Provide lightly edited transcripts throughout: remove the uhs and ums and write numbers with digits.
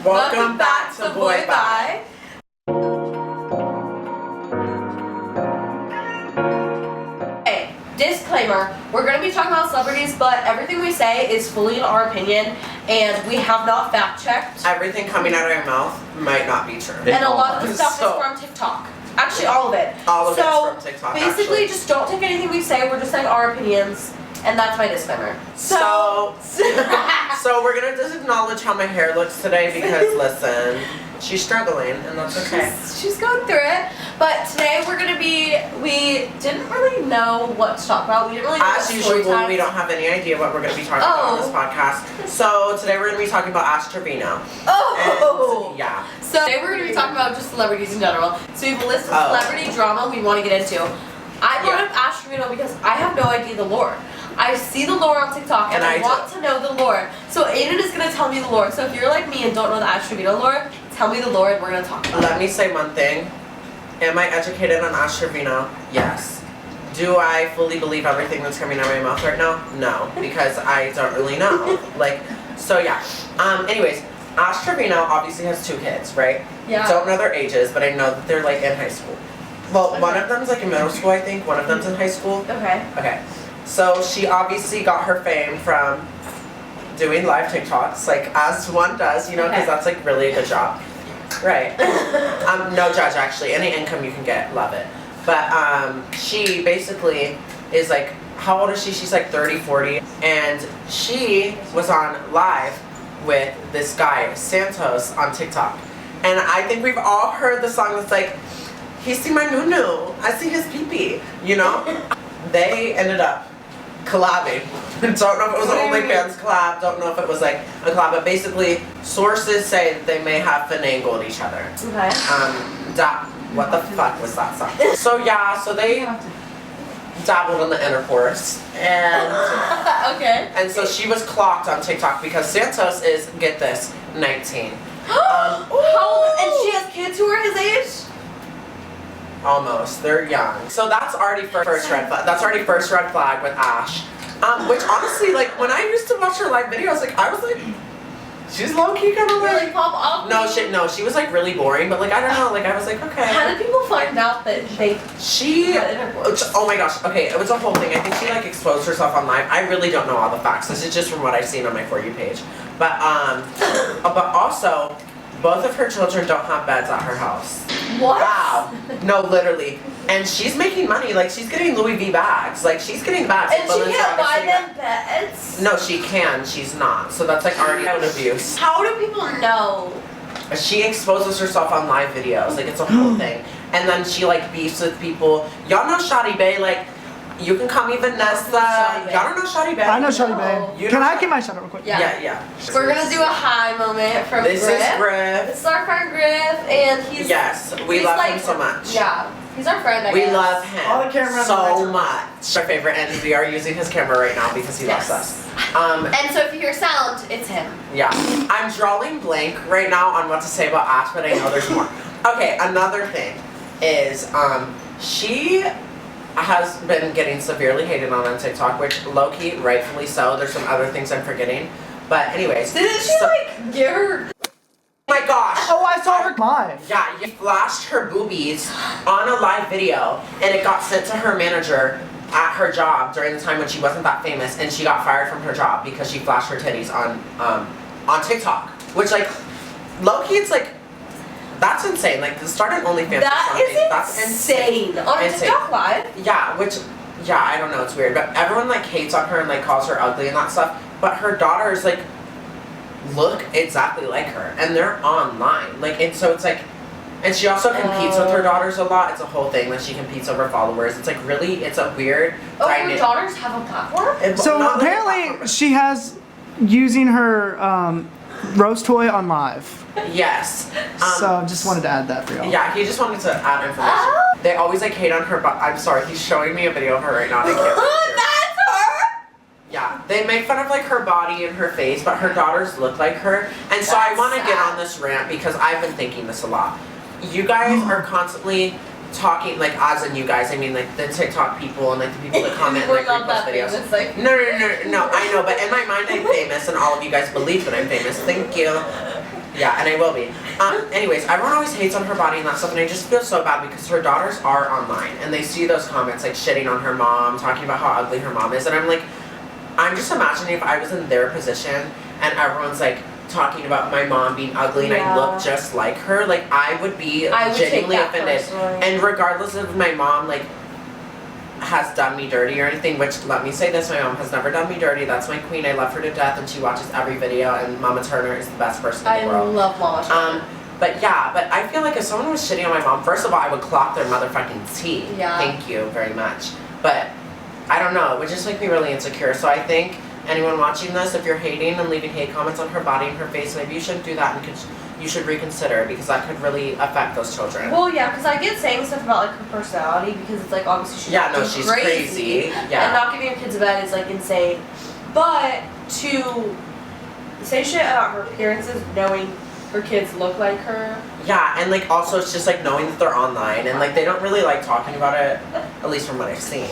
Welcome back to Boy Bye. Okay, disclaimer, we're going to be talking about celebrities, but everything we say is fully in our opinion, and we have not fact-checked. Everything coming out of our mouth might not be true. And a lot of the stuff is from TikTok. Actually, all of it. All of it's from TikTok, basically, actually. just don't take anything we say, we're just saying our opinions, and that's my disclaimer. So we're going to just acknowledge how my hair looks today because, listen, she's struggling, and that's okay. She's going through it, but today we didn't really know what to talk about. We didn't really know As usual, we don't have any idea what we're going to be talking about on this podcast. So today we're going to be talking about Ash Trevino. Oh! And, yeah. So today we're going to be talking about just celebrities in general. So we have a list of celebrity drama we want to get into. I brought up Ash Trevino because I have no idea the lore. I see the lore on TikTok and I want to know the lore. So Aiden is going to tell me the lore. So if you're like me and don't know the Ash Trevino lore, tell me the lore and we're going to talk about it. Let me say one thing. Am I educated on Ash Trevino? Yes. Do I fully believe everything that's coming out of my mouth right now? No, because I don't really know. Anyways, Ash Trevino obviously has 2 kids, right? Yeah. Don't know their ages, but I know that they're like in high school. Well, one of them's like in middle school, I think. One of them's in high school. Okay. Okay. So she obviously got her fame from doing live TikToks, like as one does, you know, because that's like really a good job. Right. No judge actually. Any income you can get, love it. But she basically is like, how old is she? She's like 30, 40. And she was on live with this guy, Santos, on TikTok. And I think we've all heard the song that's like, he see my nunu, I see his pee-pee, you know? They ended up collabing. Don't know if it was an OnlyFans collab, don't know if it was like a collab, but basically sources say that they may have finagled each other. Okay. What the fuck was that song? So they dabbled in the intercourse and okay. And so she was clocked on TikTok because Santos is, get this, 19. How old? And she has kids who are his age? Almost. They're young. So that's already first red flag. That's already first red flag with Ash. Which honestly, like when I used to watch her live videos, like I was like, she's low key kind of like. Really pop up. No, she was like really boring. But like I don't know, like I was like okay. How did people find out that she? Oh my gosh. Okay, it was a whole thing. I think she like exposed herself on live. I really don't know all the facts. This is just from what I've seen on my For You page. But also, both of her children don't have beds at her house. What? Wow. No, literally. And she's making money. Like, she's getting Louis V bags. Like, she's getting bags. And she can't buy them beds? No, she can. She's not. So that's, like, already child abuse. How do people know? She exposes herself on live videos. Like, it's a whole thing. And then she, like, beefs with people. Y'all know Shadi Bay, like, you can call me Vanessa. Y'all don't know Shadi Bay? I know Shadi Bay. Can I get my shout out real quick? Yeah. We're gonna do a hi moment from Griff. This is Griff. This is our friend Griff, and he's... Yes, we love him so much. Yeah, he's our friend, I guess. We love him All the cameras so much. Our favorite, and we are using his camera right now because he loves us. And so if you hear sound, it's him. Yeah. I'm drawing blank right now on what to say about Ash, but I know there's more. Okay, another thing is she has been getting severely hated on TikTok, which low-key, rightfully so. There's some other things I'm forgetting. But anyways. Didn't she like give her... Oh my gosh. Oh, I saw her live. Yeah, you flashed her boobies on a live video and it got sent to her manager at her job during the time when she wasn't that famous, and she got fired from her job because she flashed her titties on TikTok. Which like low-key it's like that's insane. Like, start an OnlyFans That's insane. On a TikTok live? Yeah, I don't know, it's weird. But everyone, like, hates on her and, like, calls her ugly and that stuff. But her daughters, like, look exactly like her. And they're online. Like, and so it's, like... And she also competes with her daughters a lot. It's a whole thing that she competes over followers. It's, like, really... It's a weird... her daughters have a platform? So, apparently, she has... Using her, Rose toy on live. Yes. So just wanted to add that for y'all. Yeah, he just wanted to add information. They always like hate on her, but I'm sorry, he's showing me a video of her right now. And I can't That's her? Yeah, they make fun of like her body and her face, but her daughters look like her. And so I want to get on this rant because I've been thinking this a lot. You guys are constantly talking, like, as in you guys, I mean, like, the TikTok people and, like, the people that comment and, like, repost videos. Like... No, I know, but in my mind, I'm famous, and all of you guys believe that I'm famous. Thank you. Yeah, and I will be. Anyways, everyone always hates on her body and that stuff, and I just feel so bad because her daughters are online and they see those comments like shitting on her mom, talking about how ugly her mom is, and I'm like, I'm just imagining if I was in their position and everyone's like talking about my mom being ugly and I look just like her, like I would be genuinely offended. And regardless of my mom like has done me dirty or anything, which let me say this, my mom has never done me dirty. That's my queen. I love her to death and she watches every video, and Mama Turner is the best person in the world. I love Mama Turner. But yeah, but I feel like if someone was shitting on my mom, first of all, I would clock their motherfucking teeth. Yeah. Thank you very much. But I don't know, it would just make me really insecure. So I think anyone watching this, if you're hating and leaving hate comments on her body and her face, maybe you shouldn't do that and you should reconsider, because that could really affect those children. Well, yeah, because I get saying stuff about like her personality, because it's like obviously she's she's crazy. Yeah. And not giving your kids a bed is like insane. But to say shit about her appearances, knowing her kids look like her. Yeah, and like also it's just like knowing that they're online and like they don't really like talking about it, at least from what I've seen.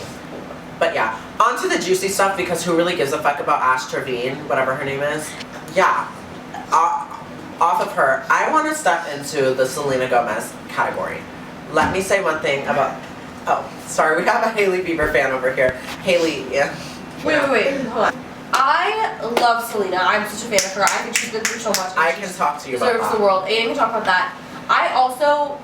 But yeah, on to the juicy stuff, because who really gives a fuck about Ash Trevine, whatever her name is? Yeah. Off of her, I want to step into the Selena Gomez category. Let me say one thing about. Oh, sorry, we have a Hailey Bieber fan over here. Hailey, yeah. Wait, hold on. I love Selena. I'm such a fan of her. I think she's been through so much. I can talk to you about that. Deserves the world. And can talk about that. I also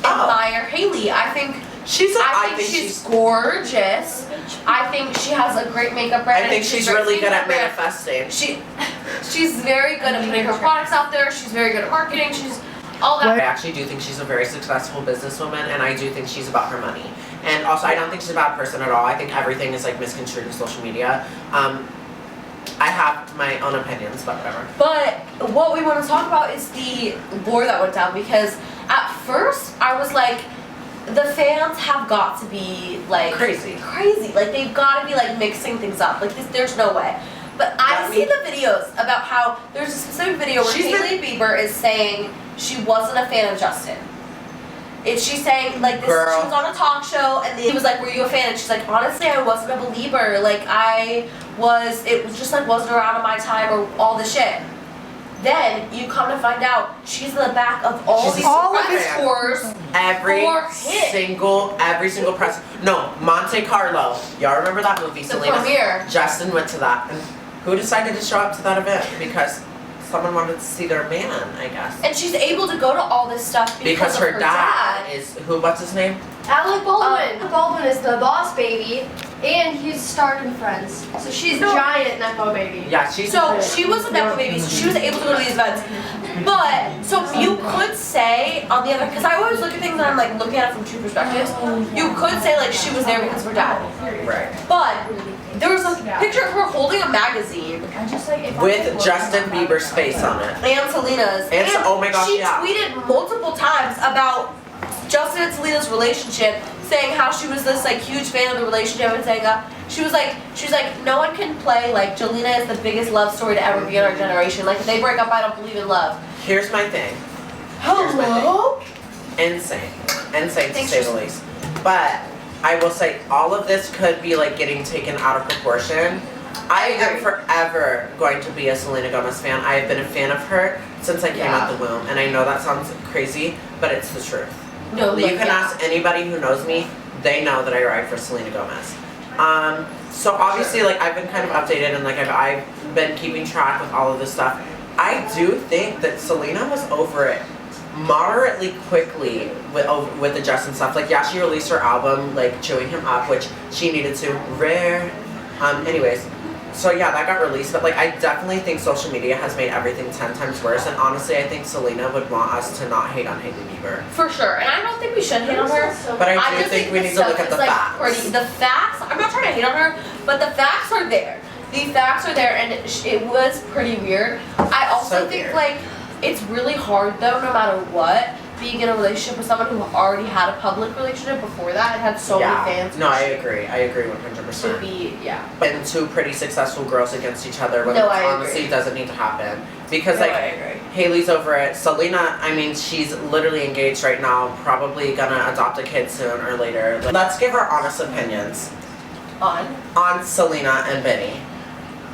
admire Hailey. I think she's gorgeous. I think she has a great makeup brand. I think she's really good at manifesting. She's very good at putting her products out there. She's very good at marketing. She's all that. I actually do think she's a very successful businesswoman, and I do think she's about her money. And also, I don't think she's a bad person at all. I think everything is like misconstrued in social media. I have my own opinions, but whatever. But what we want to talk about is the lore that went down, because at first I was like, the fans have got to be like crazy. Like they've got to be like mixing things up. Like this, there's no way. But I see the videos about how there's a specific video where Hailey Bieber is saying she wasn't a fan of Justin. She's saying like this. Girl. She was on a talk show and he was like, "Were you a fan?" And she's like, "Honestly, I wasn't a believer. Like it was just like wasn't around in my time or all the shit." Then you come to find out she's in the back of all these press tours. Every single press. No, Monte Carlo. Y'all remember that movie? The premiere. Justin went to that. And who decided to show up to that event? Because someone wanted to see their man, I guess. And she's able to go to all this stuff because of her dad is who? What's his name? Alec Baldwin. Alec Baldwin is the boss baby, and he's starred in Friends. So she's giant Nepo baby. Yeah, she was a Nepo baby, so she was able to go to these events. But so you could say on the other, because I always look at things and I'm like looking at it from two perspectives. You could say like she was there because of her dad. Right. But there was a picture of her holding a magazine with Justin Bieber's face on it. And Selena's. And oh my gosh, she tweeted multiple times about Justin and Selena's relationship, saying how she was this like huge fan of the relationship, and saying she was like no one can play like Jelena is the biggest love story to ever be in our generation. Like if they break up, I don't believe in love. Here's my thing. Hello? Insane to say the least. But I will say all of this could be like getting taken out of proportion. I am forever going to be a Selena Gomez fan. I have been a fan of her since I came out the womb, and I know that sounds crazy, but it's the truth. No, you can ask anybody who knows me; they know that I ride for Selena Gomez. So obviously, like I've been kind of updated, and like I've been keeping track with all of this stuff. I do think that Selena was over it moderately quickly with the Justin stuff. Like yeah, she released her album like chewing him up, which she needed to. Rare. Anyways. So yeah, that got released, but like I definitely think social media has made everything 10 times worse, and honestly I think Selena would want us to not hate on Hailey Bieber. For sure, and I don't think we should hate on her. But I do think we need to look at the facts. The facts, I'm not trying to hate on her, but the facts are there. The facts are there, and it was pretty weird. I also think like it's really hard though, no matter what, being in a relationship with someone who already had a public relationship before that and had so many fans. No, I agree 100%. And two pretty successful girls against each other when honestly doesn't need to happen. Because like Hailey's over it. Selena, I mean, she's literally engaged right now, probably gonna adopt a kid soon or later. Let's give our honest opinions. On Selena and Benny.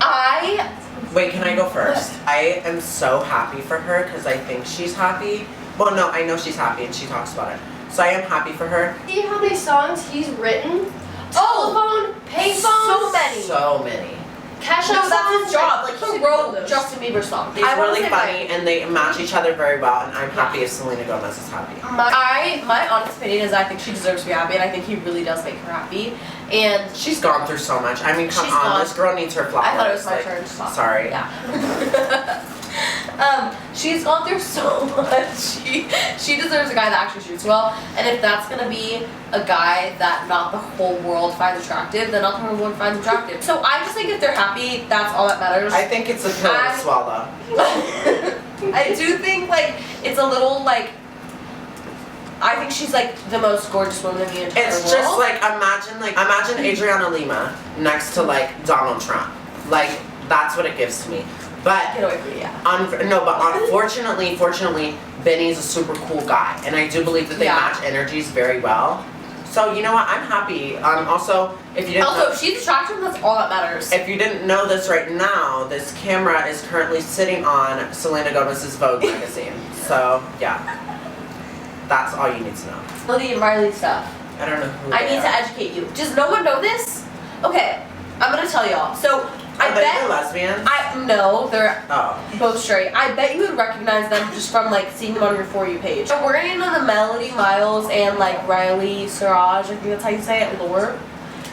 I Wait, can I go first? I am so happy for her because I think she's happy. Well, no, I know she's happy and she talks about it. So I am happy for her. See how many songs he's written? Telephone, payphone, so many. So many. Cash No, App that's songs. his job. Like, Super he wrote those. Justin Bieber songs. He's I wanna really say funny and they match each other very well, and I'm happy if Selena Gomez is happy. My honest opinion is I think she deserves to be happy, and I think he really does make her happy. And She's gone through so much. I mean, come She's on, gone. this girl needs her flowers. I thought it was my like, turn to talk. Sorry. Yeah. She's gone through so much. She deserves a guy that actually shoots well. And if that's gonna be a guy that not the whole world finds attractive, then not the whole world finds attractive. So I just think if they're happy, that's all that matters. I think it's a pill to swallow. I do think like it's a little like. I think she's like the most gorgeous woman in the entire world. It's just like imagine Adriana Lima next to like Donald Trump. Like that's what it gives to me. But Get away from me, yeah. Fortunately, Benny's a super cool guy, and I do believe that they match energies very well. So you know what? I'm happy. Also, if you didn't if she's attractive, that's all that matters. If you didn't know this right now, this camera is currently sitting on Selena Gomez's Vogue magazine. So yeah, that's all you need to know. Melody and Riley stuff. I don't know who I they need are. to educate you. Does no one know this? Okay, I'm gonna tell y'all. So I Are bet they lesbians? no, they're Oh. both straight. I bet you would recognize them just from like seeing them on your For You page. So we're getting into the Melody Miles and like Riley Siraj, I think that's how you say it, lore.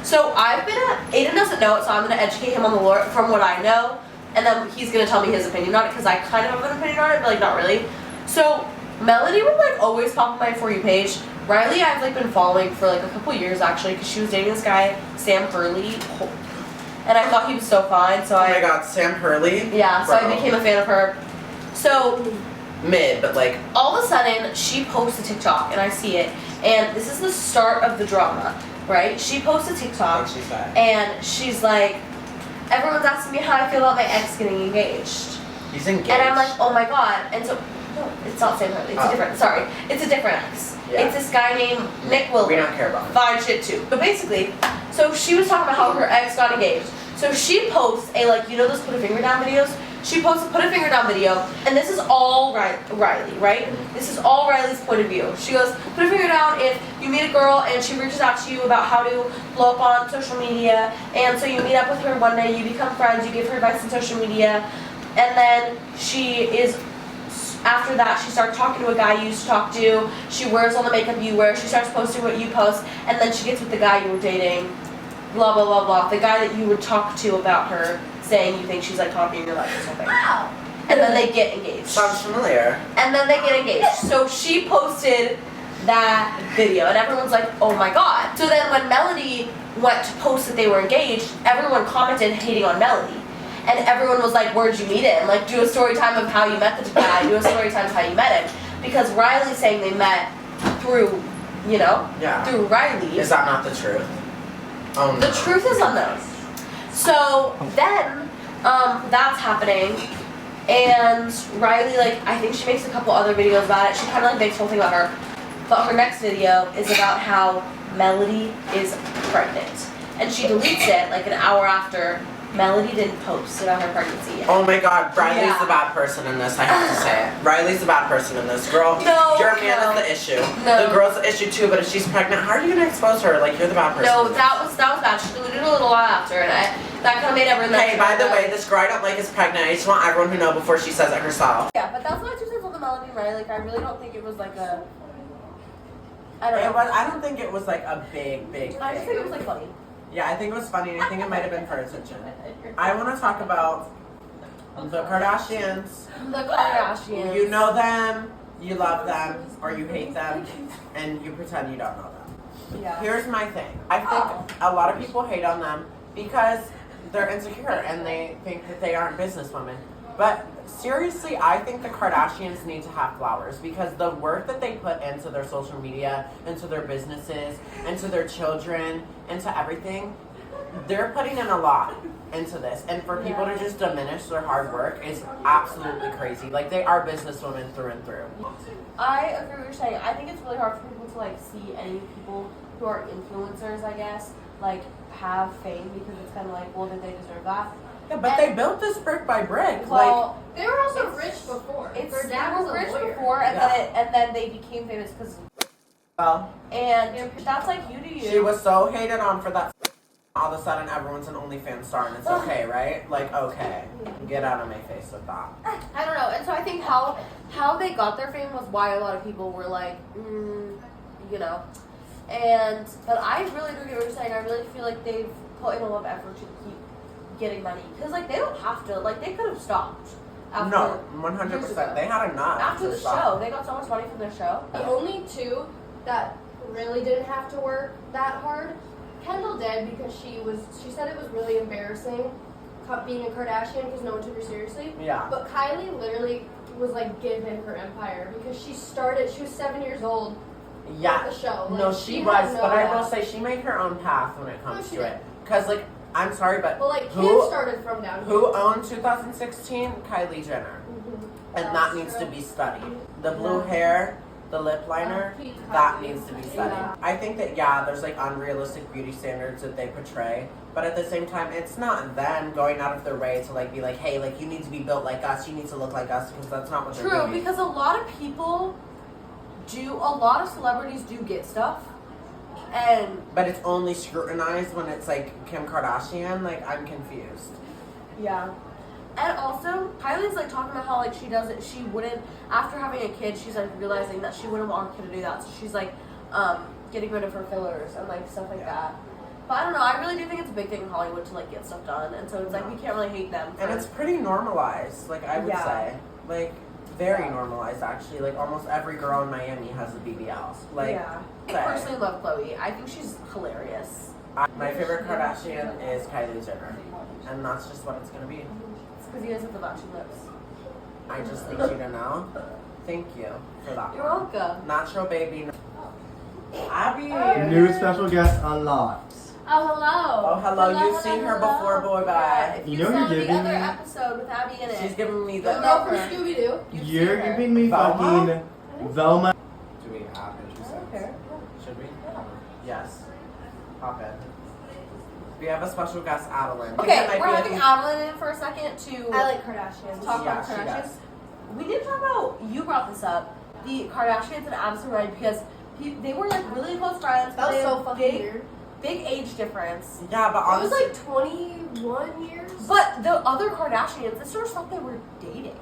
So Aiden doesn't know it, so I'm gonna educate him on the lore from what I know, and then he's gonna tell me his opinion on it because I kind of have an opinion on it, but like not really. So Melody would like always pop on my For You page. Riley I've like been following for like a couple years actually because she was dating this guy Sam Hurley. And I thought he was so fine, so Oh my god, Sam Hurley? Yeah, so Bro. I became a fan of her. So, Mid, but like... all of a sudden, she posts a TikTok, and I see it, and this is the start of the drama, right? She posts a TikTok, What'd she say? and she's like, everyone's asking me how I feel about my ex getting engaged. He's engaged. And I'm like, oh my god. And so, no, it's not Sam Hurley, it's a different ex. Yeah. It's this guy named Nick Wilder. We don't care about him. Fine shit too. But basically, so she was talking about how her ex got engaged. So she posts a like, you know those put a finger down videos? She posts a put a finger down video, and this is all Riley, right? This is all Riley's point of view. She goes, put a finger down if you meet a girl and she reaches out to you about how to blow up on social media, and so you meet up with her one day, you become friends, you give her advice on social media, and then after that, she starts talking to a guy you used to talk to, she wears all the makeup you wear, she starts posting what you post, and then she gets with the guy you were dating, blah, blah, blah, blah. The guy that you would talk to about her, saying you think she's like copying your life or something. Wow. And then they get engaged. Sounds familiar. And then they get engaged. So she posted that video, and everyone's like, oh my god. So then when Melody went to post that they were engaged, everyone commented hating on Melody. And everyone was like, where'd you meet him? Like, do a story time of how you met the guy, do a story time of how you met him. Because Riley's saying they met through, through Riley. Is that not the truth? Oh no. The truth is unknown. So then, that's happening. And Riley, like, I think she makes a couple other videos about it. She kind of like makes a whole thing about her. But her next video is about how Melody is pregnant. And she deletes it like an hour after Melody didn't post about her pregnancy yet. Oh my god, Riley's the bad person in this, I have to say it. Riley's the bad person in this. Girl, your man is the issue. No. The girl's the issue too, but if she's pregnant, how are you gonna expose her? Like, you're the bad person. No, that was bad. She deleted it a little while after, and that kind of made everyone. Hey, by the way, this girl I don't like is pregnant. I just want everyone to know before she says it herself. Yeah, but that's my 2 cents on the Melody, right? Like, I really don't think it was like a. I don't know. I don't think it was like a big I just think it was like funny. Yeah, I think it was funny, and I think it might have been for attention. I want to talk about the Kardashians. The Kardashians. You know them, you love them, or you hate them, and you pretend you don't know them. Yeah. Here's my thing. I think a lot of people hate on them because they're insecure and they think that they aren't businesswomen. But seriously, I think the Kardashians need to have flowers because the work that they put into their social media, into their businesses, into their children, into everything, they're putting in a lot into this. And for people to just diminish their hard work is absolutely crazy. Like, they are businesswomen through and through. I agree with what you're saying. I think it's really hard for people to like see any people who are influencers, I guess, like have fame because it's kind of like, well, did they deserve that? Yeah, but they built this brick by brick. Well, They were also rich before. Their dad they was were a rich lawyer. before, and then they became famous because. Well, And that's like you to you. she was so hated on for that. All of a sudden, everyone's an OnlyFans star, and it's okay, right? Like, okay, get out of my face with that. I don't know, and so I think how they got their fame was why a lot of people were like, you know, but I really do get what you're saying. I really feel like they've put in a lot of effort to keep getting money because like they don't have to. Like they could have stopped. After No, years 100%. ago. They had enough. After to the stop. show, they got so much money from their show. The only two that really didn't have to work that hard, Kendall did because she said it was really embarrassing being a Kardashian because no one took her seriously. Yeah. But Kylie literally was like given her empire because she was 7 years old. Yeah. With the show. Like, No, she had was, no but I will doubt. say she made her own path when it comes No, she to did. it. Because, like, I'm sorry, but Well, like Kim who started from down here. who owned 2016? Kylie Jenner. Mhm. And that That's needs true. to be studied. The blue hair, the lip liner, that needs to be studied. Yeah. I think that, yeah, there's like unrealistic beauty standards that they portray, but at the same time, it's not them going out of their way to like be like, hey, like you need to be built like us, you need to look like us, because that's not what they're True, doing. because a lot of celebrities do get stuff, and But it's only scrutinized when it's like Kim Kardashian. Like, I'm confused. yeah. And also, Kylie's like talking about how like she wouldn't, after having a kid, she's like realizing that she wouldn't want her kid to do that. So she's like getting rid of her fillers and like stuff like that. But I don't know, I really do think it's a big thing in Hollywood to like get stuff done. And so it's like we can't really hate them. And it's pretty normalized, like I would Yeah. say. Like, very Yeah. normalized actually. Like almost every girl in Miami has a BBL. Like, yeah. I say. personally love Chloe. I think she's hilarious. My favorite Kardashian is Kylie Jenner. And that's just what it's gonna be. It's because you guys have the matching lips. I just need you to know. Thank you for that. You're welcome. Natural baby. Abby. New special guest unlocked. Oh, hello. Oh, hello. You've seen her before, boy, Yeah, bye. if You you know saw you're the giving other me- episode with Abby in it. She's giving me The the. girl from Scooby-Doo. You're seen her. giving me Velma? fucking Velma. Do we have Okay. Should we? Yes. Hop in. We have a special guest, Adeline. Okay, we're having Adeline in for a second to I like Kardashians. talk Yeah, about she Kardashians. does. We did talk about, you brought this up, the Kardashians and Addison Rae because they were like really close friends. That but was they so had fucking big, weird. big age difference. Yeah, but I was honestly. like 21 years. But the other Kardashians, this sort of thought they were dating.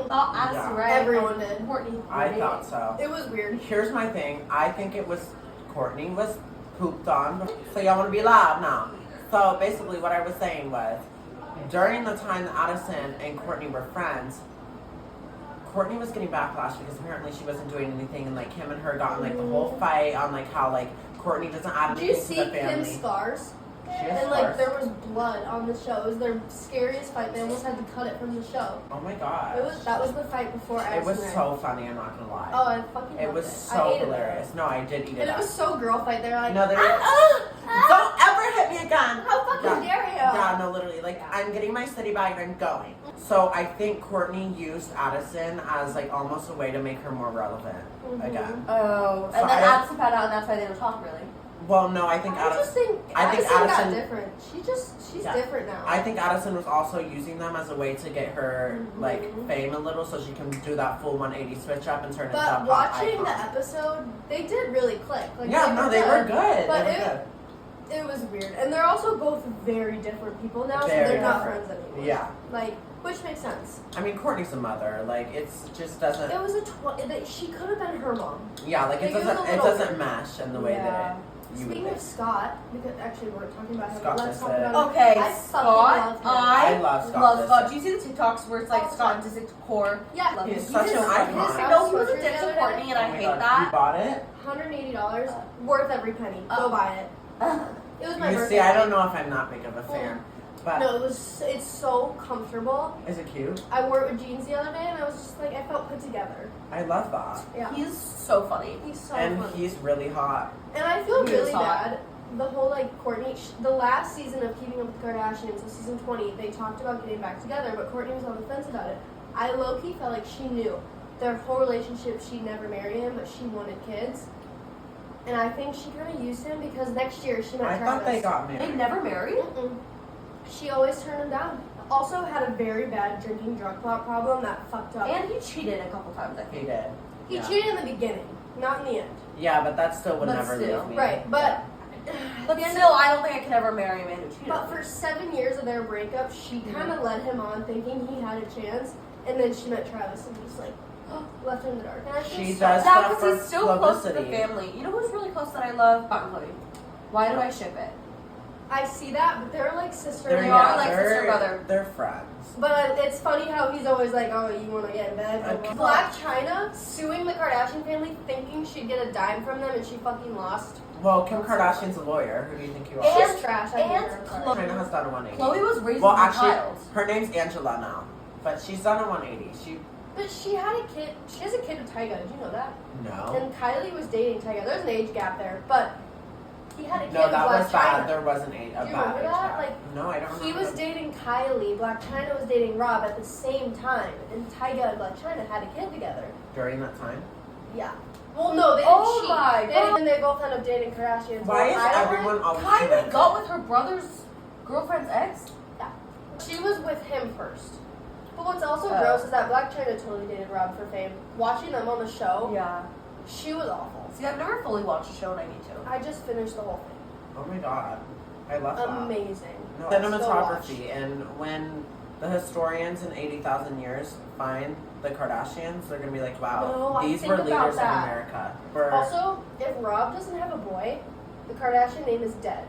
Thought Addison Yeah. Rae Everyone and did. Courtney were I dating. thought so. It was weird. Here's my thing. I think it was Courtney was pooped on. So y'all want to be live now. So basically, what I was saying was, during the time that Addison and Courtney were friends, Courtney was getting backlash because apparently she wasn't doing anything, and like him and her got in like the whole fight on like how like Courtney doesn't add Did you anything see to the family. Kim's scars? She has And like scars. there was blood on the show. It was their scariest fight. They almost had to cut it from the show. Oh my god. That was the fight before It Addison was Rae. so funny. I'm not gonna lie. Oh, I fucking It loved was I so hated hilarious. It. No, I did eat And it it up. was so girl fight. They're like, No, they were. ah, Don't ever hit me again. how fucking dare you? Yeah, no, literally. Like, I'm getting my city bag and I'm going. So I think Courtney used Addison as like almost a way to make her more relevant again. Oh, So and then I- Addison found out, and that's why they don't talk really. Well, no, I think I just Addison. think I think Addison Addison- got different. She's Yeah. different now. I think Addison was also using them as a way to get her like fame a little, so she can do that full 180 switch up and turn into a but pop watching icon. the episode, they did really click. Like, Yeah, no, they were good. But They were it- good. It was weird, and they're also both very different people now, so Very they're not different. friends anymore. Yeah. Like, which makes sense. I mean, Courtney's a mother. Like, it's just doesn't. It was she could have been her mom. Yeah, like it Like, it was doesn't. a It little- doesn't mesh in the way Yeah. that you would Speaking think. of Scott, because actually we're talking about him. Scott Let's talk Disick. about him. Okay, I Scott, fucking love him. I love Scott love Scott. Disick. Do you see the TikToks where it's like Scott Disick to core? Yeah. Love He's him. such an just- icon. I know he was a dick to Courtney, and I Oh my hate God, that. You bought it? $180, worth every penny. Go buy it. It was my You birthday. see, I don't know if I'm that big of a fan, but No, it's so comfortable. is it cute? I wore it with jeans the other day, and I was just like, I felt put together. I love that. Yeah. He's so funny. He's so And funny. he's really hot. And I feel He is really hot. bad. The whole like Courtney, the last season of Keeping Up with the Kardashians, so season 20, they talked about getting back together, but Courtney was on the fence about it. I low key felt like she knew their whole relationship. She'd never marry him, but she wanted kids. And I think she kind of used him because next year she met I Travis. thought they got They married. never married? Mm-mm. she always turned him down. Also had a very bad drinking drug problem that fucked up. And he cheated a couple times, I He think. did. He Yeah. cheated in the beginning, not in the end. Yeah, but that still would But never still. leave me. Right, but But still, I don't think I could ever marry a man who cheated. But for 7 years of their breakup, she kind of led him on, thinking he had a chance, and then she met Travis and just like left him in the dark. And I feel She so does bad. that stuff because for he's still close to the publicity. family. You know who's really close that I love? Cotton Chloe. Why do I ship it? I see that, but they're like sister. They're, They and are brother. like sister and brother. They're friends. But it's funny how he's always like, oh, you want to get in bed? Blah, blah, blah. Black China suing the Kardashian family, thinking she'd get a dime from them, and she fucking lost. Well, Kim Kardashian's a lawyer. Who do you think you are? And- She's trash. I hate and her. I'm sorry. Chloe- China has done a 180. Chloe was raising Well, a actually, child. her name's Angela now, but she's done a 180. But she had a kid. She has a kid with Tyga. Did you know that? No. And Kylie was dating Tyga. There's an age gap there, but he had a kid No, with that Black was bad. China. There wasn't a Do you bad remember age that? gap. Like, no, I don't He remember. was dating Kylie. Black China was dating Rob at the same time, and Tyga and Black China had a kid together. During that time. Yeah. Well, no, they didn't Oh cheat. my They didn't, God. and they both ended up dating Kardashians. Why is Well, everyone always Kylie connected? got with her brother's girlfriend's ex? She was with him first. But what's also Oh. gross is that Black China totally dated Rob for fame. Watching them on the show, Yeah. she was awful. See, I've never fully watched the show and I need to. I just finished the whole thing. Oh my god. I love that. Amazing. No, Still cinematography, and when the historians in 80,000 years find the Kardashians, they're gonna be like, wow, No, I these think were about leaders of that. America. We're, Also, if Rob doesn't have a boy, the Kardashian name is dead.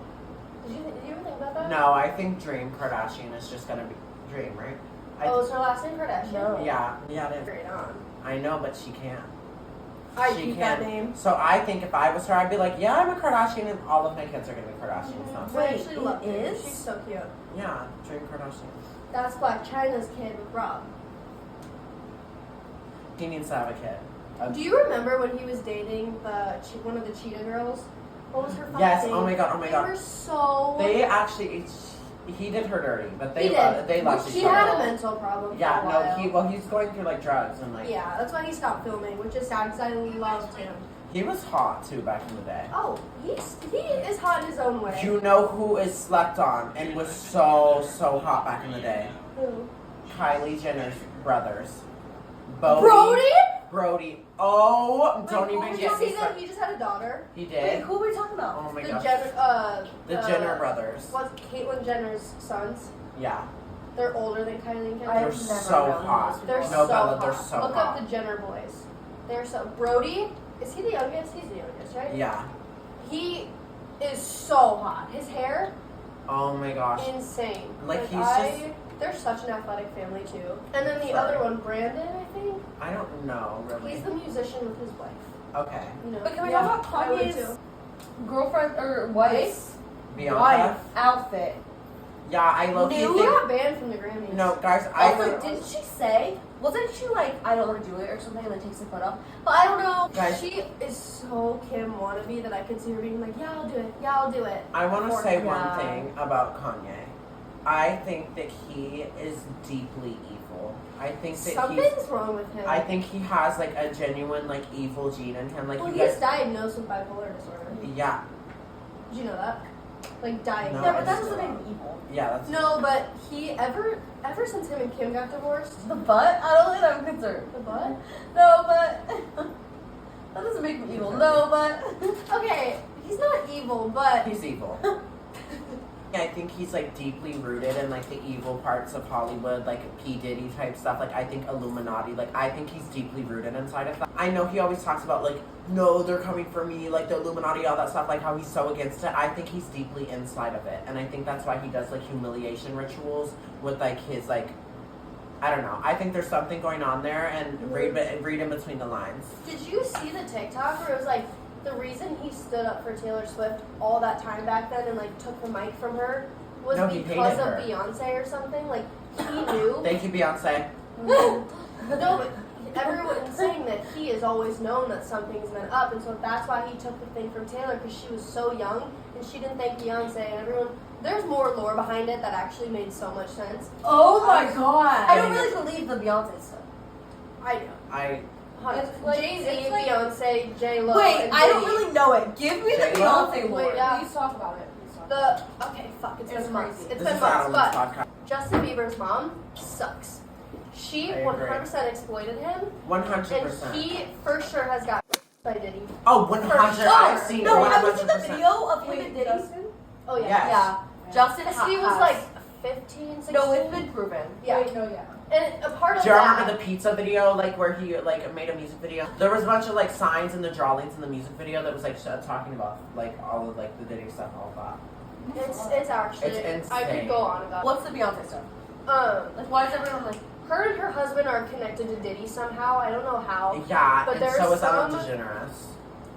Did you ever think about that? no, I think Dream Kardashian is just gonna be Dream, right? Oh, is her last name Kardashian? No. Yeah, it is. Straight on. I know, but she can't. I She keep that can. name. So I think if I was her, I'd be like, yeah, I'm a Kardashian, and all of my kids are gonna be Kardashians now. I Wait, actually it love her. is? She's so cute. Yeah, Dream Kardashian. That's Black China's kid with Rob. He needs to have a kid. Do you remember when he was dating one of the Cheetah girls? What was her fucking Yes, name? oh my god, oh my They god. were so. They actually, he did her dirty, but He they did. loved He each had a other. mental problem. Yeah, for a no, while. he's going through like drugs and like. Yeah, that's why he stopped filming, which is sad because I loved him. He was hot too back in the day. Oh, he is hot in his own way. You know who is slept on and was so hot back in the day? Who? Kylie Jenner's brothers. Brody. Oh, don't Wait, even did get you me see that started. he just had a daughter? He Wait, did. who are we talking about? Oh my The gosh. Jenner, brothers. What's Caitlyn Jenner's sons? Yeah, They're older than Kylie and Kim. I've they're never so known hot. those They're people. No, so Bella, hot. they're so Look hot. up the Jenner boys. They're so. Brody, is he the youngest? He's the youngest, right? Yeah. He is so hot. His hair, Oh my gosh. insane. Like, he's They're such an athletic family too. And then the Sorry. other one, Brandon, I think. I don't know really. He's the musician with his wife. Okay. You know. But can we Yeah, talk about I would Kanye's too. girlfriend or wife's Bianca. outfit? Yeah, I low key He think. got banned from the Grammys. No, guys, I Also, think. didn't she say? Wasn't she like, I don't want to do it or something, and then takes the foot off? But I don't know. Guys. She is so Kim wannabe that I could see her being like, yeah, I'll do it. Yeah, I'll do it. I want to say Yeah. one thing about Kanye. I think that he is deeply evil. I think that Something's wrong with him. I think he has like a genuine like evil gene in him. Like well, you he's guys. diagnosed with bipolar disorder. Yeah. Did you know that? Like diagnosed. No, Yeah, but that I doesn't just- make him evil. Yeah. That's. No, but he ever since him and Kim got divorced. The butt? I don't think I'm concerned. The butt? No, but that doesn't make him evil. No, but Okay, he's not evil, but He's evil. I think he's like deeply rooted in like the evil parts of Hollywood, like P. Diddy type stuff. Like I think Illuminati. Like I think he's deeply rooted inside of that. I know he always talks about like, no, they're coming for me, like the Illuminati, all that stuff. Like how he's so against it. I think he's deeply inside of it, and I think that's why he does like humiliation rituals with like his like. I don't know. I think there's something going on there, and read in between the lines. did you see the TikTok where it was like the reason he stood up for Taylor Swift all that time back then and like took the mic from her was No, he because hated of her. Beyonce or something? Like he knew. Thank you, Beyonce. No, but everyone's saying that he has always known that something's been up, and so that's why he took the thing from Taylor because she was so young and she didn't thank Beyonce, and everyone. There's more lore behind it that actually made so much sense. oh my god, I don't Yeah. really believe the Beyonce stuff. I do. It's like- Jay Z, it's like- Beyonce, J Lo. Wait, and I don't Diddy. really know it. Give me the J-Lo? Beyonce lore. Wait, yeah. Please talk about it. Please talk It's been months. It's This been is not months, on this but podcast. Justin Bieber's mom sucks. She I agree. 100% exploited him, 100%. and he for sure has got by Diddy. Oh, 100. I've seen No, have you 100%. seen the video of him Wait, and Diddy? Justin? Oh yeah. Yes. Yeah. Justin Because he was has- like 15, 16. No, it's been proven. Yeah. Wait, no, yeah. And a part of Do you that. remember the pizza video, like where he like made a music video? There was a bunch of like signs and the drawings in the music video that was like talking about like all of like the Diddy stuff, all of that. It's actually. It's I insane. could go on about. What's the Beyonce stuff? Like Why is everyone like? her and her husband are connected to Diddy somehow. I don't know how. Yeah, But and there's so is Ellen some- DeGeneres.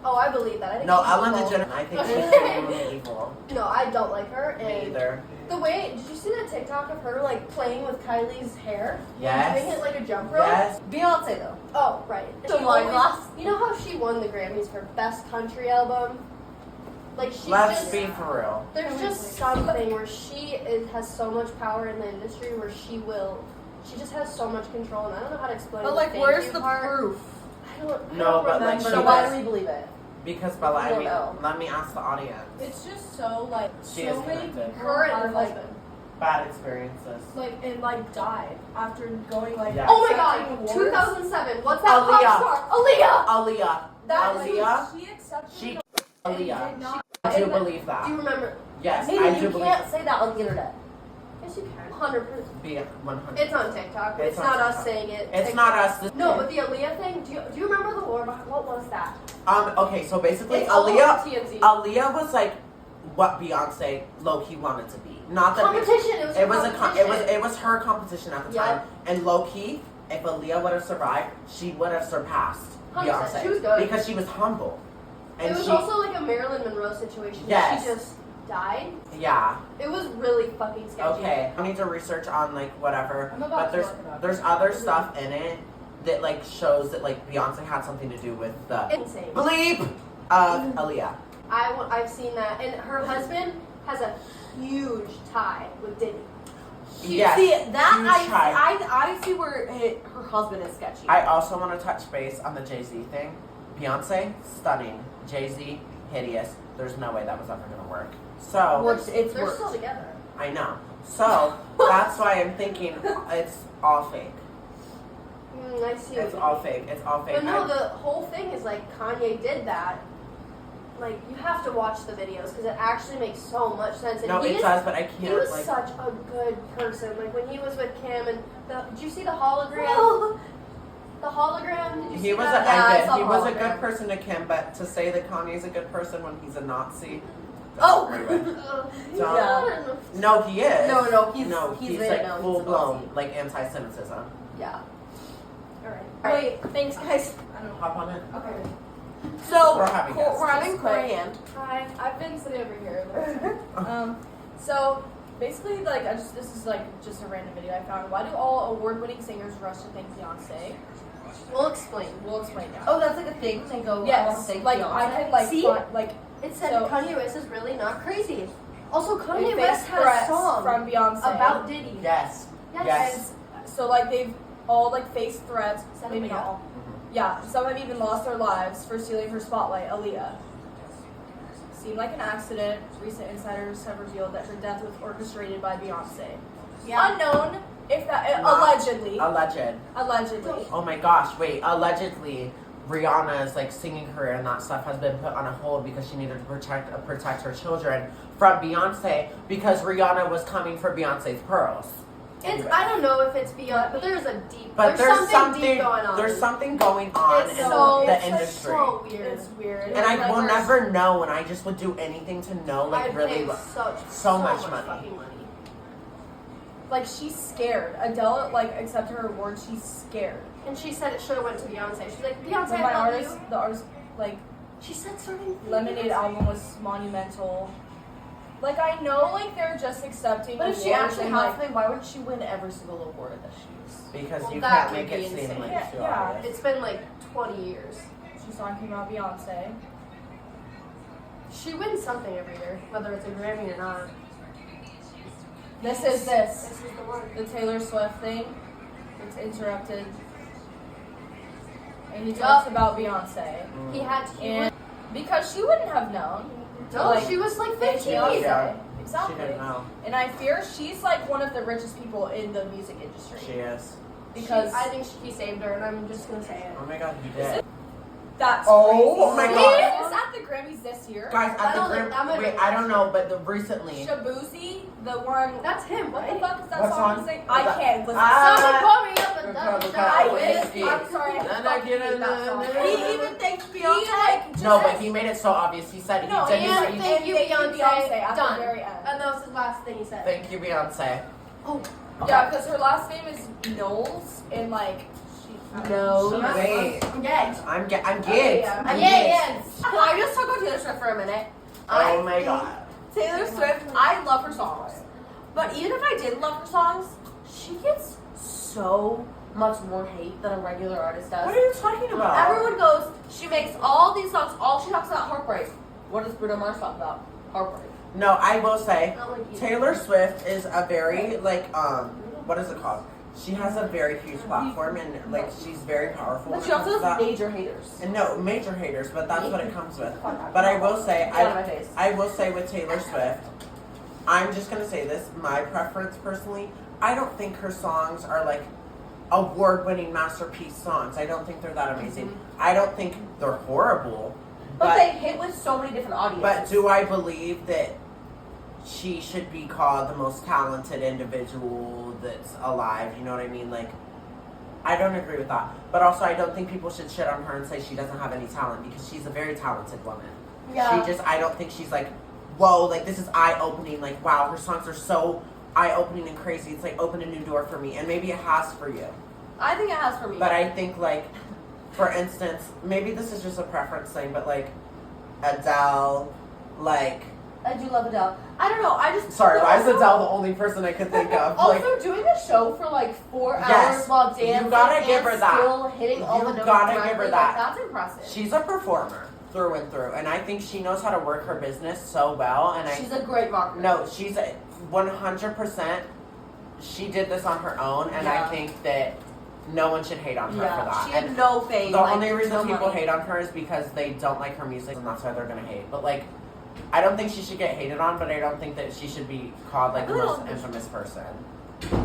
Oh, I believe that. I think No, she's Ellen evil. DeGeneres. I think she's genuinely evil. No, I don't like her. Me And either. the way, did you see that TikTok of her like playing with Kylie's hair? Yes. Doing it like a jump rope? Yes. Beyonce though. Oh, right. The She wine always- glass? You know how she won the Grammys for Best Country Album? Like she Let's just, be for real. there's just something where has so much power in the industry where she just has so much control, and I don't know how to explain. But like, thank where's you the part. proof? I don't No, but, like, remember. she So was- why do we believe it? Because Bella, I don't mean, know. let me ask the audience. It's just so like She so is many connected. people Her and are her like husband. Bad experiences. died after going like. Yeah. Oh my accepting god, awards. 2007. What's that Aaliyah. pop star? Aaliyah. Aaliyah. That is Aaliyah. She accepted. She the- Aaliyah. did not- I do believe Do you that. remember? Yes, Hey, I you do believe can't it. say that on the internet. Yes, you can. 100%. Be 100. It's on TikTok. It's It's on not us TikTok. saying it. It's TikTok. not us. This No, but the Aaliyah thing. Do you remember the lore behind what was that? Okay, so basically, It's all over Aaliyah, TMZ. Aaliyah was like what Beyonce low-key wanted to be. Not that Competition. It was. it was competition. it was her competition at the Yeah. time. And low-key, if Aaliyah would have survived, she would have surpassed 100%. Beyonce She was good. because she was humble. And It was she, also like a Marilyn Monroe situation. Yes. She just died. yeah. It was really fucking sketchy. Okay, I need to research on like whatever, I'm about but to there's look it up. there's other stuff in it that like shows that like Beyonce had something to do with the Insane. bleep of Aaliyah. I've seen that, and her husband has a huge tie with Diddy. Yes, See that huge tie. I see where her husband is sketchy. I also want to touch base on the Jay-Z thing. Beyonce, stunning. Jay-Z, hideous. There's no way that was ever gonna work. So Well, it's They're worse. still together. I know. So that's why I'm thinking it's all fake. I see. what It's you all mean. fake. It's all fake. But no, the whole thing is like Kanye did that. Like you have to watch the videos because it actually makes so much sense. And no, he it is, does, but I He can't was like. such a good person. Like when he was with Kim and did you see the hologram? The hologram. Did you He see was that? Yeah, I a, saw he was a hologram. good person to Kim, but to say that Kanye's a good person when he's a Nazi. Oh! don't agree with. Ugh. Yeah. No, he is. No, he's he's made it like known he's full a blown Nazi. like anti-Semitism. Yeah. All right. Wait, thanks guys. I don't know. Hop on it. Okay. So We're having guests. we're having Just quick. Korean. Hi, I've been sitting over here. So basically, like, this is like just a random video I found. Why do all award-winning singers rush to thank Beyonce? We'll explain. We'll explain now. Oh, that's like a thing. They go. I want to yes, thank like Beyonce. I could like See? find, like It said So- Kanye West is really not crazy. Also, they Kanye face West had a threats song from Beyonce about Diddy. Yes. Yes. Yes. So like they've all like faced threats. Said Maybe Aaliyah. not all. Yeah, some have even lost their lives for stealing her spotlight. Aaliyah seemed like an accident. Recent insiders have revealed that her death was orchestrated by Beyonce. Yeah. Unknown if that Not allegedly. Alleged. Allegedly. Oh my gosh, wait, allegedly Rihanna's like singing career and that stuff has been put on a hold because she needed to protect her children from Beyonce because Rihanna was coming for Beyonce's pearls. I don't know if it's beyond, but there's a deep. But there's something deep going on. There's something going on It's in so the it's industry. so weird. It's weird. And I Like, will we're- never know, and I just would do anything to know, like I'd really. pay so much money. fucking money. Like she's scared. Adele like accepted her award. She's scared. And she said it should have went to Beyonce. She's like, Beyonce, When I love the artist like She said certain Lemonade album was monumental. Like I know, like they're just accepting. But if she awards actually and, has like, something, why wouldn't she win every single award that she's? Because Well, you that can't make would it be seem insane. like Yeah, too yeah. obvious. It's been like 20 years. she's talking about Beyonce. She wins something every year, whether it's a Grammy or not. This This is is the one. the Taylor Swift thing. It's interrupted, and he Yup. talks about Beyonce, Mm. He had to. and because she wouldn't have known. No, Like, she was like than 15. Beyonce. Yeah. Exactly. She didn't know. And I fear she's like one of the richest people in the music industry. She is. Because I think he saved her, and I'm just gonna say it. Oh my god, he did. that's Oh crazy. my God. He was at the Grammys this year. Guys, I at don't the think that Grammy, might wait, be- I don't know, but recently. Shabuzi, the one. That's him, What the right? fuck is that What song? song? Saying? Is I that- can't listen. Someone call me up and Because I I wish. whiskey. I'm sorry. I And I fucking get hate that song. it. He even thanked Beyonce. Just No, but he made it so obvious. He said No, he did. and He, thank you, Beyonce. at Done. the very end. And that was his last thing he said. thank you, Beyonce. Oh, Yeah, because her last name is Knowles, and like she. No. Wait, I'm gay. I'm Okay, gigged. yeah. I'm Yeah, gigged. yeah. Can I just talk about Taylor Swift for a minute? Oh my god. Taylor Swift, I love her songs. But even if I didn't love her songs, she gets so much more hate than a regular artist does. What are you talking about? Everyone goes, she makes all these songs, all she talks about heartbreak. What does Bruno Mars talk about? Heartbreak. No, I will say, Not like you. Taylor Swift is a very what is it called? She has a very huge platform and like she's very powerful. But when she it comes also to has that. major haters. And no, major haters, but that's what it comes with. But I will say, Get out of my face. I will say with Taylor Swift, I'm just gonna say this, my preference personally, I don't think her songs are like award-winning masterpiece songs. I don't think they're that amazing. I don't think they're horrible. But they hit with so many different audiences. But do I believe that she should be called the most talented individual that's alive? You know what I mean? Like, I don't agree with that. But also, I don't think people should shit on her and say she doesn't have any talent because she's a very talented woman. Yeah. She just, I don't think she's like, whoa, like this is eye-opening. Like, wow, her songs are so eye-opening and crazy. It's like opened a new door for me. And maybe it has for you. I think it has for me. But I think like, for instance, maybe this is just a preference thing, but like Adele, like, I do love Adele. I don't know. I just sorry, why is also- Adele the only person I could think of? Like, Also, doing a show for like 4 Yes. hours while dancing You gotta give and her that. still hitting all the You notes gotta give correctly, her that. Like, that's impressive. she's a performer through and through, and I think she knows how to work her business so well. And She's a great marketer. no, she's 100%. She did this on her own, and Yeah. I think that no one should hate on her for that. She had And no fame. the like, only reason no people money. hate on her is because they don't like her music, and that's why they're gonna hate. But like, I don't think she should get hated on, but I don't think that she should be called like the I really most don't think infamous person.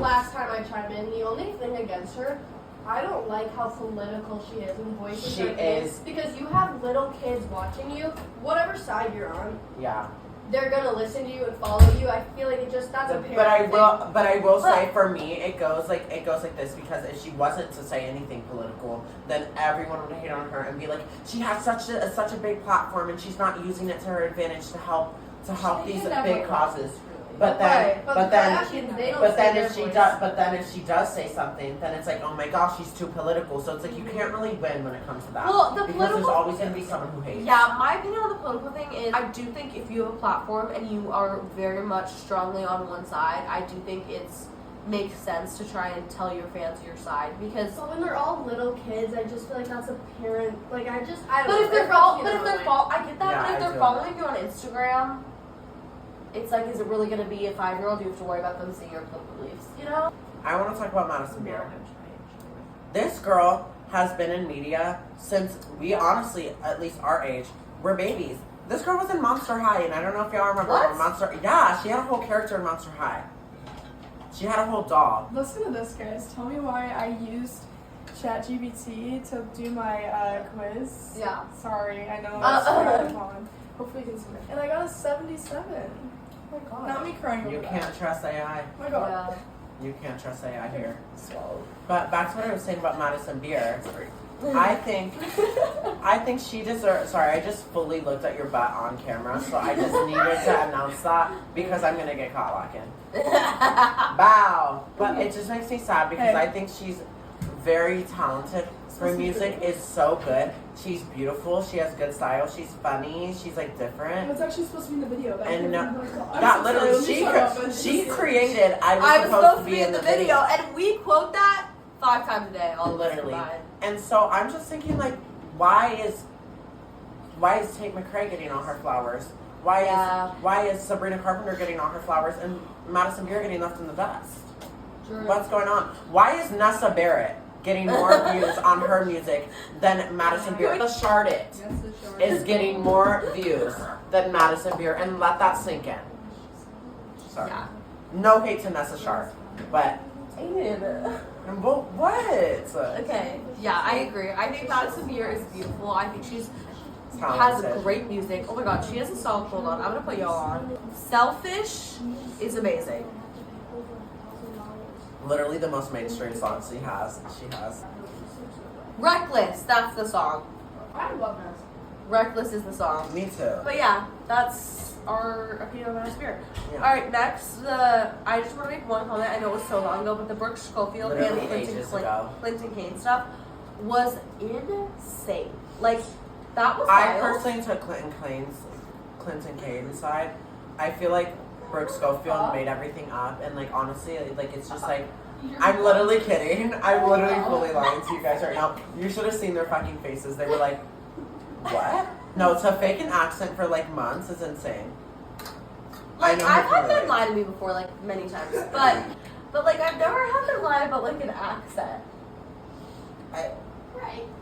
Last time I chimed in, the only thing against her, I don't like how political she is and voices She her kids. is. Because you have little kids watching you, whatever side you're on, Yeah. they're gonna listen to you and follow you. I feel like it just that's a parent But I thing. will say for me it goes like this, because if she wasn't to say anything political, then everyone would hate on her and be like, she has such a big platform and she's not using it to her advantage to help She these can never big causes. really. But then Right, but but the then Kardashians, they don't but say then their if she voice. does but then if she does say something, then it's like, oh my gosh, she's too political. So it's like you can't really win when it comes to that. Well, the because there's political- always gonna be someone who hates. Yeah, my opinion on the political thing is I do think if you have a platform and you are very much strongly on one side, I do think it's makes sense to try and tell your fans your side because. But when they're all little kids, I just feel like that's a parent. Like I don't But know. if they're it rubs me but the if wrong they're way. I get that. Yeah, but if I they're do. following you on Instagram, it's like, is it really going to be a 5-year-old? You have to worry about them seeing your political beliefs. You know? I want to talk about Madison Beer. This girl has been in media since we honestly, at least our age, were babies. This girl was in Monster High, and I don't know if y'all remember What? Monster. Yeah, she had a whole character in Monster High. She had a whole doll. Listen to this, guys. Tell me why I used ChatGPT to do my quiz. Yeah. Sorry, I know Uh, it's kind of on. Hopefully you can see it. And I got a 77. Oh my god. Not me crying You over can't trust AI. that. Oh my god. Yeah. You can't trust AI here. Swallowed. But back to what I was saying about Madison Beer. I think she deserves. Sorry, I just fully looked at your butt on camera, so I just needed to announce that because I'm gonna get caught locking. Bow. But it just makes me sad because Hey. I think she's very talented. Her music is so good. She's beautiful. She has good style. She's funny. She's like It different. was actually supposed to be in the video. That And I'm so that sorry, literally, let me shut up and she just- created. I was supposed to be in the video. and we quote that 5 times a day. All Literally. combined. And so I'm just thinking, like, why is Tate McRae getting all her flowers? Yeah. Why is Sabrina Carpenter getting all her flowers and Madison Beer getting left in the dust? True. What's going on? Why is Nessa Barrett getting more views on her music than Madison Beer. The Sharded is getting more views than Madison Beer, and let that sink in. Sorry. Yeah. No hate to Nessa Sharp, but Amen. what? Okay. Yeah, I agree. I think Madison Beer is beautiful. I think she's Talented. has great music. Oh my god, she has a song. Hold on, I'm gonna put y'all on. Selfish is amazing. Literally the most mainstream songs she has. Reckless, that's the song. I love this. Reckless is the song. Me too. But yeah, that's our opinion on Madison Beer. Yeah. Alright, next, I just want to make one comment. I know it was so long ago, but the Brooke Schofield Literally and ages ago. Clinton Kane stuff was insane. Like, that was I wild. personally took Clinton Kane's side. I feel like Brooke Schofield made everything up, and like honestly, like it's just like I'm literally kidding. I'm literally fully lying to you guys right now. You should have seen their fucking faces. They were like, "What?" No, to fake an accent for like months is insane. Like, I know I've how had to them relate. lie to me before, like, many times. But like, I've never had them lie about, like, an accent.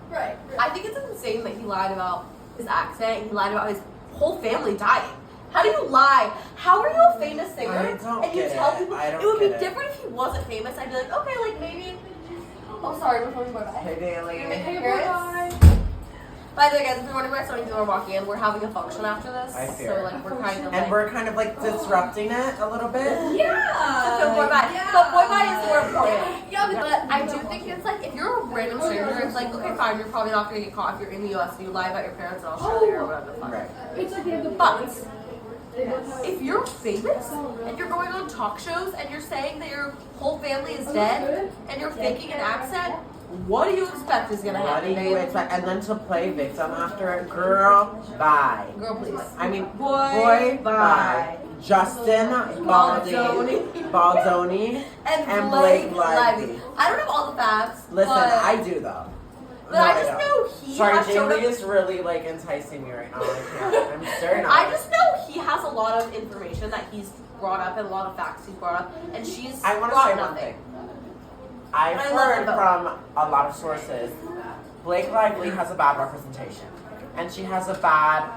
Right. I think it's insane that he lied about his accent. He lied about his whole family dying. How do you lie? How are you a famous singer? I don't and you get tell it. people I don't it would be get it. different if he wasn't famous. I'd be like, okay, like maybe. Oh, sorry, we're talking about Hey, Daly. Hey, Parents? boy. By the way, guys, if you're wondering why so many people are walking in, we're having a function after this. I fear. So like we're kind of And like. we're kind of like disrupting it a little bit. Yeah. So boy bye. But boy bye is more important. Yeah, But I do think it's like if you're a random stranger, it's like okay, fine, you're probably not gonna get caught if you're in the U.S. and you lie about your parents in Australia or whatever the fuck. Right. It's like the But if you're famous and you're going on talk shows and you're saying that your whole family is dead and you're faking an accent, what do you expect is gonna What do happen? you expect? And then to play victim after it, girl, bye. Girl, please. I mean, Boy, bye. bye. Justin Baldoni And Blake Blake Lively. Lively. I don't have all the facts. Listen, but I do though. But I just know he Sorry, has shown Jamie up. is really like enticing me right now. I can't. I'm staring at I her. just know he has a lot of information that he's brought up and a lot of facts he's brought up, and she's I want to brought say one nothing. thing. I've I love heard them from a lot of sources, Blake Lively has a bad representation, and she has a bad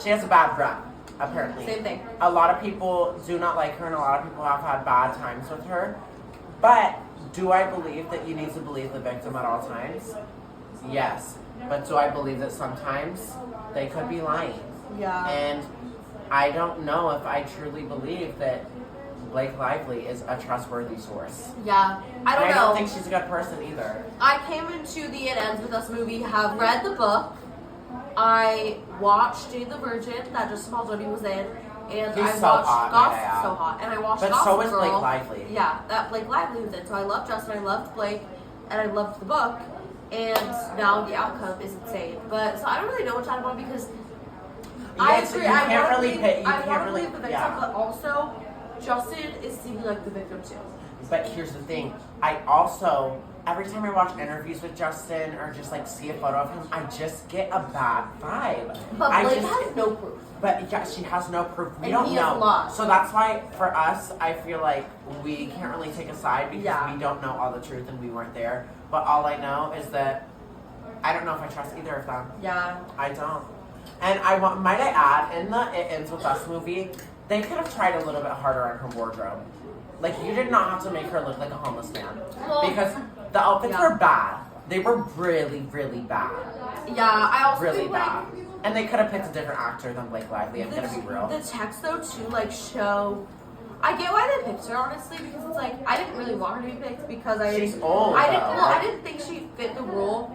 she has a bad rep. Apparently, Same thing. A lot of people do not like her, and a lot of people have had bad times with her. But do I believe that you need to believe the victim at all times? Yes. But do I believe that sometimes they could be lying? Yeah. And I don't know if I truly believe that Blake Lively is a trustworthy source. Yeah. I don't And know. I don't think she's a good person either. I came into the It Ends With Us movie, have read the book. I watched Jane the Virgin that Justin Baldoni was in, and He's I so watched hot, Gossip, yeah. so hot, and I watched But Gossip so is Girl. Blake Lively. Yeah, that Blake Lively was in. So I loved Justin, I loved Blake, and I loved the book, and now the outcome is insane. But so I don't really know what to talk about because I Yes, agree. you I can't want to really believe, pick- you I can't want to really- believe the victim, yeah. but also Justin is seeming like the victim too. But here's the thing. I also, every time I watch interviews with Justin or just like see a photo of him, I just get a bad vibe. But I Blake just, has no proof. But yeah, she has no proof. We And don't he has know. lost. So that's why for us, I feel like we can't really take a side because Yeah. we don't know all the truth and we weren't there. But all I know is that I don't know if I trust either of them. Yeah. I don't. And might I add, in the It Ends With Us movie, they could have tried a little bit harder on her wardrobe. Like, you did not have to make her look like a homeless man. Well, Because the outfits yeah. were bad. They were really, really bad. Yeah, I also Really think bad. like And they could have picked a different actor than Blake Lively, I'm gonna be real. The text though too like show. I get why they picked her honestly because it's like I didn't really want her to be picked because She's old, I didn't. though. Well, I didn't think she fit the role,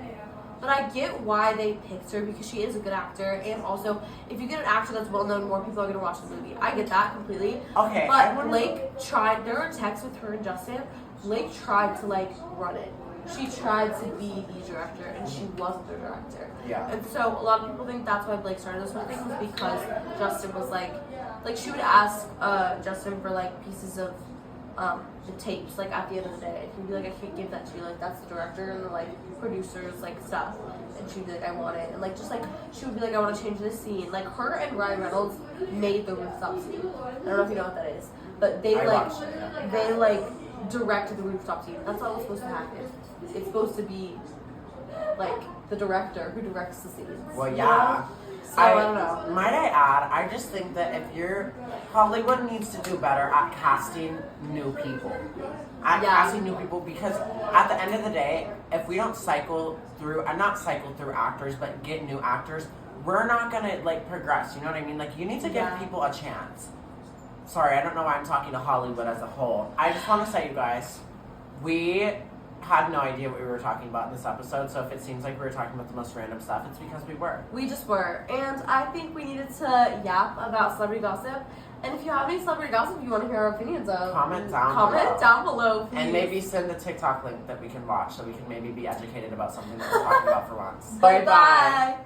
but I get why they picked her because she is a good actor and also if you get an actor that's well known, more people are gonna watch the movie. I get that completely. Okay, I But wanna- Blake tried. There were texts with her and Justin. Blake tried to like run it. She tried to be the director and she wasn't the director. Yeah. And so a lot of people think that's why Blake started this whole thing was because Justin was like she would ask Justin for like pieces of the tapes like at the end of the day. And he'd be like, I can't give that to you. Like that's the director and the like producers like stuff. And she'd be like, I want it. And like just like she would be like, I want to change this scene. Like her and Ryan Reynolds made the rooftop scene. I don't know if you know what that is, but they I like watched it, yeah. they like direct to the rooftop team. That's not what's supposed to happen. It's supposed to be like the director who directs the scenes. Well, yeah. So I don't know. Might I add, I just think that Hollywood needs to do better at casting new people. Because at the end of the day, if we don't not cycle through actors, but get new actors, we're not gonna like progress. You know what I mean? Like you need to give people a chance. Sorry, I don't know why I'm talking to Hollywood as a whole. I just want to say, you guys, we had no idea what we were talking about in this episode, so if it seems like we were talking about the most random stuff, it's because we were. We just were. And I think we needed to yap about celebrity gossip. And if you have any celebrity gossip you want to hear our opinions of, comment down below. Please. And maybe send the TikTok link that we can watch so we can maybe be educated about something that we're talking about for once. Bye-bye.